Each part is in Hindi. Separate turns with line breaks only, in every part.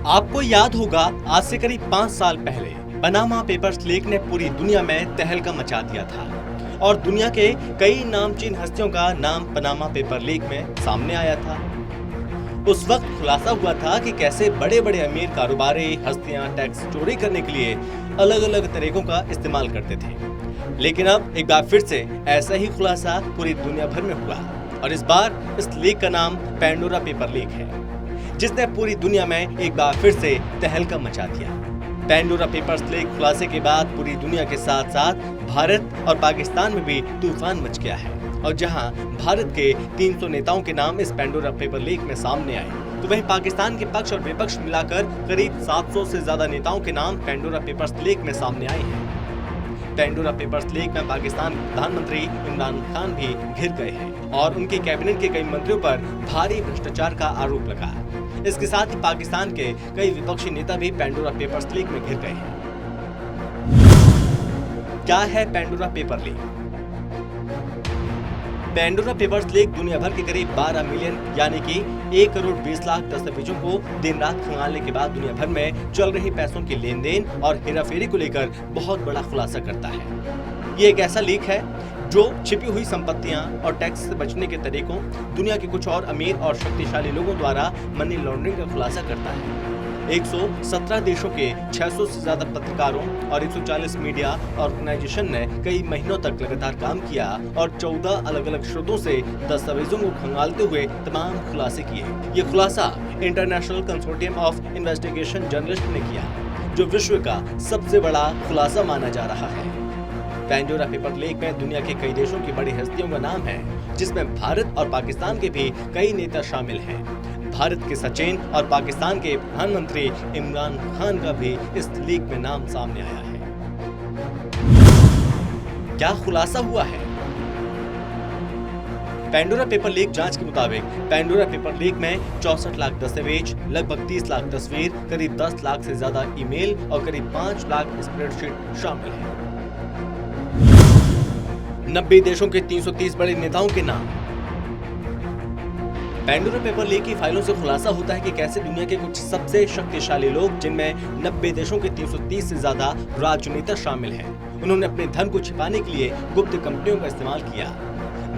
आपको याद होगा आज से करीब 5 साल पहले पनामा पेपर्स लीक ने पूरी दुनिया में तहलका मचा दिया था और दुनिया के कई नामचीन हस्तियों का नाम पनामा पेपर लीक में सामने आया था। उस वक्त खुलासा हुआ था कि कैसे बड़े बड़े अमीर कारोबारी हस्तियां टैक्स चोरी करने के लिए अलग अलग तरीकों का इस्तेमाल करते थे। लेकिन अब एक बार फिर से ऐसा ही खुलासा पूरी दुनिया भर में हुआ और इस बार इस लीक का नाम पैंडोरा पेपर लीक है, जिसने पूरी दुनिया में एक बार फिर से तहलका मचा दिया। पैंडोरा पेपर्स लीक खुलासे के बाद पूरी दुनिया के साथ साथ भारत और पाकिस्तान में भी तूफान मच गया है और जहां भारत के 300 नेताओं के नाम इस पैंडोरा पेपर लीक में सामने आए, तो वहीं पाकिस्तान के पक्ष और विपक्ष मिलाकर करीब 700 से ज्यादा नेताओं के नाम पैंडोरा पेपर्स लीक में सामने आए हैं। पैंडोरा पेपर्स लीक में पाकिस्तान के प्रधानमंत्री इमरान खान भी घिर गए हैं और उनके कैबिनेट के कई मंत्रियों पर भारी भ्रष्टाचार का आरोप लगा। इसके साथ ही पाकिस्तान के कई विपक्षी नेता भी पैंडोरा पेपर्स लीक में घिर गए हैं। क्या है Pandora paper leak? Pandora papers leak दुनिया भर के करीब 12 मिलियन यानी कि 1 करोड़ 20 लाख दस्तावेजों को दिन रात खंगालने के बाद दुनिया भर में चल रही पैसों के लेन देन और हेराफेरी को लेकर बहुत बड़ा खुलासा करता है। ये एक ऐसा लीक है जो छिपी हुई संपत्तियां और टैक्स से बचने के तरीकों, दुनिया के कुछ और अमीर और शक्तिशाली लोगों द्वारा मनी लॉन्ड्रिंग का खुलासा करता है। 117 देशों के 600 से ज्यादा पत्रकारों और 140 मीडिया ऑर्गेनाइजेशन ने कई महीनों तक लगातार काम किया और 14 अलग अलग स्रोतों से दस्तावेजों को खंगालते हुए तमाम खुलासे किए। ये खुलासा international consortium of investigation journalist ने किया, जो विश्व का सबसे बड़ा खुलासा माना जा रहा है। पैंडोरा पेपर लीक में दुनिया के कई देशों की बड़ी हस्तियों का नाम है, जिसमें भारत और पाकिस्तान के भी कई नेता शामिल हैं। भारत के सचिन और पाकिस्तान के प्रधानमंत्री इमरान खान का भी इस लीक में नाम सामने आया है। क्या खुलासा हुआ है? पैंडोरा पेपर लीक जांच के मुताबिक पैंडोरा पेपर लीक में 64 लाख दस्तावेज, लगभग 30 लाख तस्वीर, करीब 10 लाख से ज्यादा ईमेल और करीब 5 लाख स्प्रेडशीट शामिल है। 90 देशों के 330 बड़े नेताओं के नाम। पैंडोरा पेपर लीक की फाइलों से खुलासा होता है कि कैसे दुनिया के कुछ सबसे शक्तिशाली लोग, जिनमें 90 देशों के 330 से ज्यादा राजनेता शामिल हैं, उन्होंने अपने धन को छिपाने के लिए गुप्त कंपनियों का इस्तेमाल किया।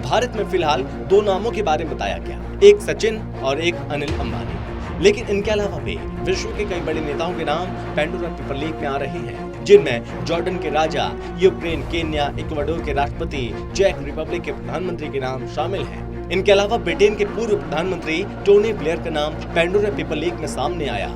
भारत में फिलहाल 2 नामों के बारे में बताया गया, एक सचिन और एक अनिल अंबानी। लेकिन इनके अलावा भी विश्व के कई बड़े नेताओं के नाम पैंडोरा पेपर लीक में आ रहे हैं, जिनमें जॉर्डन के राजा, यूक्रेन, केन्या, इक्वाडोर के राष्ट्रपति, चेक रिपब्लिक के प्रधानमंत्री के नाम शामिल हैं। इनके अलावा ब्रिटेन के पूर्व प्रधानमंत्री टोनी ब्लेयर का नाम पैंडोरा पेपर लीक में सामने आया।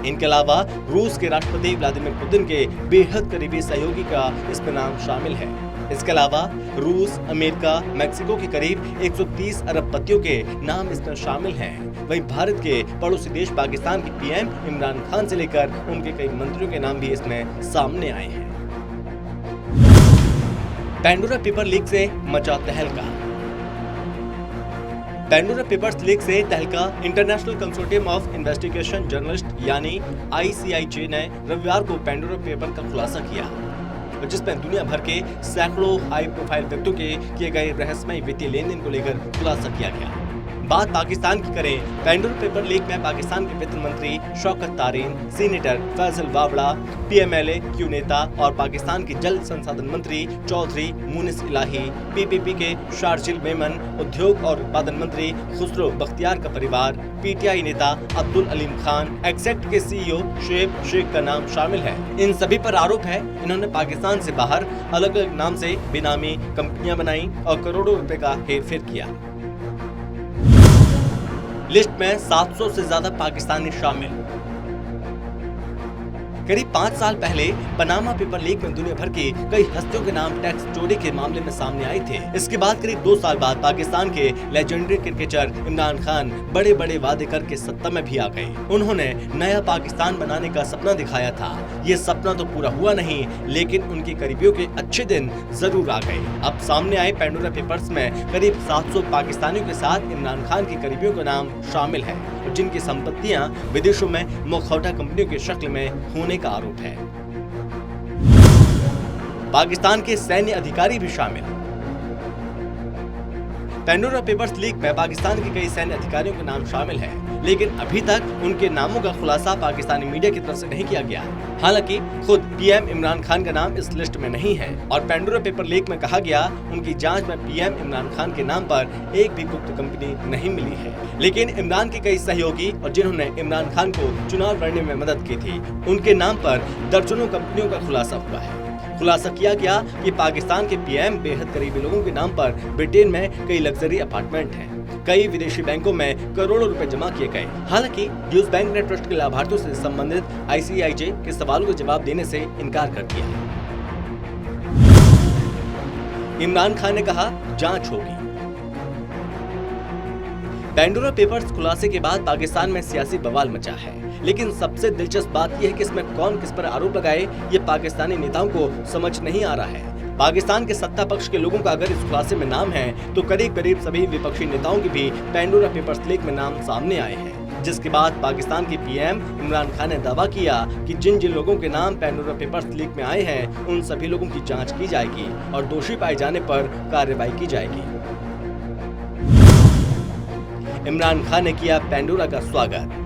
इनके अलावा रूस के राष्ट्रपति व्लादिमीर पुतिन के बेहद करीबी सहयोगी का इसमें नाम शामिल है। इसके अलावा रूस, अमेरिका, मैक्सिको के करीब 130 अरबपतियों के नाम इसमें शामिल हैं। वहीं भारत के पड़ोसी देश पाकिस्तान के पीएम इमरान खान से लेकर उनके कई मंत्रियों के नाम भी इसमें सामने आए हैं। पैंडोरा पेपर लीक से मचा तहलका। पैंडोरा पेपर्स लीक से तहलका international consortium of investigation journalist यानी ICIJ ने रविवार को पैंडोरा पेपर का खुलासा किया, जिसमें दुनिया भर के सैकड़ों हाई प्रोफाइल व्यक्तियों के किए गए रहस्यमय वित्तीय लेन देन को लेकर खुलासा किया गया। बात पाकिस्तान की करें, पैंडोरा पेपर लीक में पाकिस्तान के वित्त मंत्री Shaukat Tarin, senator Faisal Vawda, PMLA Q नेता और पाकिस्तान के जल संसाधन मंत्री चौधरी मुनिस इलाही, PPP के शारजिल मेमन, उद्योग और उत्पादन मंत्री खुसरो बख्तियार का परिवार, PTI नेता अब्दुल अलीम खान, एक्सेक्ट के CEO शेब शेख का नाम शामिल है। इन सभी पर आरोप है इन्होंने पाकिस्तान से बाहर अलग अलग नाम से बेनामी कंपनियां बनाई और करोड़ों रुपए का हेरफेर किया। लिस्ट में 700 से ज्यादा पाकिस्तानी शामिल। करीब 5 साल पहले पनामा पेपर लीक में दुनिया भर की कई हस्तियों के नाम टैक्स चोरी के मामले में सामने आए थे। इसके बाद करीब 2 साल बाद पाकिस्तान के लेजेंडरी क्रिकेटर इमरान खान बड़े बड़े वादे करके सत्ता में भी आ गए। उन्होंने नया पाकिस्तान बनाने का सपना दिखाया था। ये सपना तो पूरा हुआ नहीं, लेकिन उनके करीबियों के अच्छे दिन जरूर आ गए। अब सामने आए पैंडोरा पेपर्स में करीब 700 पाकिस्तानियों के साथ इमरान खान के करीबियों का नाम शामिल है, जिनकी संपत्तियां विदेशों में मुखौटा कंपनियों की शक्ल में होने का आरोप है। पाकिस्तान के सैन्य अधिकारी भी शामिल। पैंडोरा पेपर्स लीक में पाकिस्तान के कई सैन्य अधिकारियों के नाम शामिल है। लेकिन अभी तक उनके नामों का खुलासा पाकिस्तानी मीडिया की तरफ से नहीं किया गया। हालांकि खुद पीएम इमरान खान का नाम इस लिस्ट में नहीं है और पेंडोरा पेपर लीक में कहा गया उनकी जांच में पीएम इमरान खान के नाम पर एक भी गुप्त कंपनी नहीं मिली है। लेकिन इमरान के कई सहयोगी और जिन्होंने इमरान खान को चुनाव लड़ने में मदद की थी, उनके नाम पर दर्जनों कंपनियों का खुलासा हुआ है। खुलासा किया गया कि पाकिस्तान के पीएम बेहद करीबी लोगों के नाम पर ब्रिटेन में कई लग्जरी अपार्टमेंट हैं। कई विदेशी बैंकों में करोड़ों रुपए जमा किए गए। हालांकि ड्यूज बैंक ने ट्रस्ट के लाभार्थियों से संबंधित ICIJ के सवालों का जवाब देने से इनकार कर दिया। इमरान खान ने कहा जांच होगी। पेंडोरा पेपर्स खुलासे के बाद पाकिस्तान में सियासी बवाल मचा है, लेकिन सबसे दिलचस्प बात यह है कि इसमें कौन किस पर आरोप लगाए ये पाकिस्तानी नेताओं को समझ नहीं आ रहा है। पाकिस्तान के सत्ता पक्ष के लोगों का अगर इस खुलासे में नाम है तो करीब करीब सभी विपक्षी नेताओं के भी पेंडोरा पेपर्स लीक में नाम सामने आए हैं, जिसके बाद पाकिस्तान के पीएम इमरान खान ने दावा किया कि जिन जिन लोगों के नाम पेंडोरा पेपर्स लीक में आए हैं उन सभी लोगों की जांच की जाएगी और दोषी पाए जाने पर कार्रवाई की जाएगी। इमरान खान ने किया पेंडोरा का स्वागत।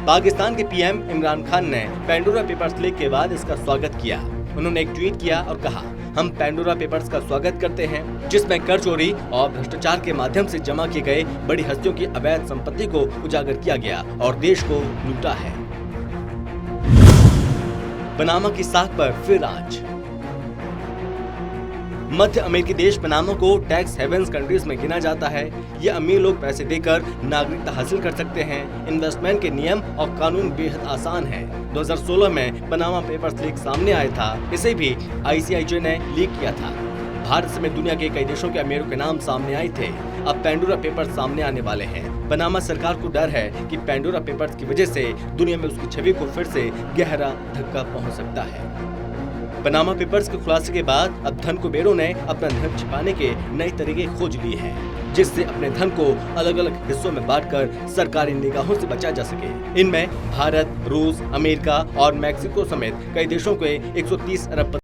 पाकिस्तान के पीएम इमरान खान ने पेंडोरा पेपर्स लीक के बाद इसका स्वागत किया। उन्होंने एक ट्वीट किया और कहा, हम पेंडोरा पेपर्स का स्वागत करते हैं, जिसमें कर चोरी और भ्रष्टाचार के माध्यम से जमा किए गए बड़ी हस्तियों की अवैध संपत्ति को उजागर किया गया और देश को लूटा है। पनामा की साख पर फिर आंच। मध्य अमेरिकी देश पनामा को टैक्स हेवेंस कंट्रीज में गिना जाता है। ये अमीर लोग पैसे देकर नागरिकता हासिल कर सकते हैं। इन्वेस्टमेंट के नियम और कानून बेहद आसान है। 2016 में पनामा पेपर्स लीक सामने आया था। इसे भी ICIJ ने लीक किया था। भारत समेत दुनिया के कई देशों के अमीरों के नाम सामने आए थे। अब पेंडोरा पेपर्स सामने आने वाले हैं। पनामा सरकार को डर है कि पेंडोरा पेपर्स की वजह से दुनिया में उसकी छवि को फिर से गहरा धक्का पहुंच सकता है। पनामा पेपर्स के खुलासे के बाद अब धन कुबेरों ने अपना धन छिपाने के नए तरीके खोज लिए हैं, जिससे अपने धन को अलग अलग हिस्सों में बांटकर सरकारी निगाहों से बचा जा सके। इनमें भारत, रूस, अमेरिका और मैक्सिको समेत कई देशों के 130 अरब